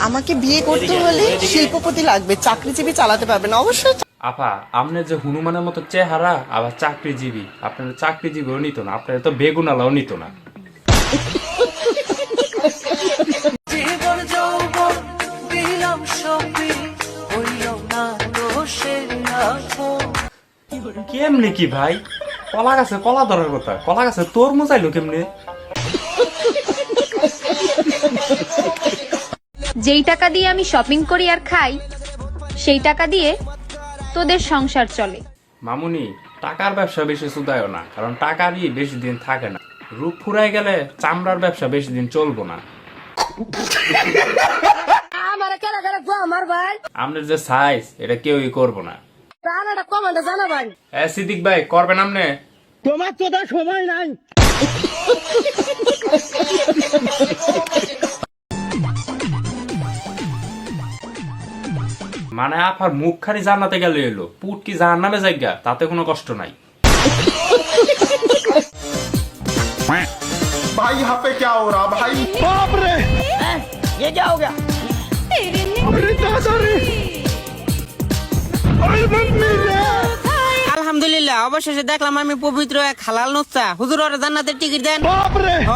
আমাকে বিয়ে করতে হলে শিল্পপতি লাগবে, চাকরিজীবী চালাতে পারবে না অবশ্যই। আপা আপনার যে হনুমানের মতো চেহারা, আবার চাকরিজীবী, আপনার চাকরিজীবীও নিত না, আপনার তো বেগুনালাও নিত না। কেমনে কি ভাই, কলা গাছে কলা ধরার কথা, কলা গাছে তরমুজ আইলো কেমনে? যেই টাকা দিয়ে আমি শপিং করি আর খাই, সেই টাকা দিয়ে তোদের সংসার চলে। মামুনি, টাকার ব্যবসা বেশি সুদায়ও না, কারণ টাকারই বেশি দিন থাকে না। রূপ ফুরাই গেলে চামড়ার ব্যবসা বেশি দিন চলবো না। আপনার যে সাইজ, এটা কেউই করবো না। সিদ্দিক ভাই, করবেন আপনি? তোমার তো তার সময় নাই। মানে আপার মুখ খানি জান্নাতে গেলে এলো, পুট কি জাহান্নামে জায়গা, তাতে কোনো কষ্ট নাই। भाई यहाँ पे क्या हो रहा भाई? बाप रे, ये क्या हो गया? अरे दादा रे, अरे मम्मी रे। আলহামদুলিল্লাহ, অবশেষে দেখলাম আমি পবিত্র এক হালাল নুচ্ছা। হুজুর, ওরে জান্নাতের টিকিট দেন। बाप रे। হ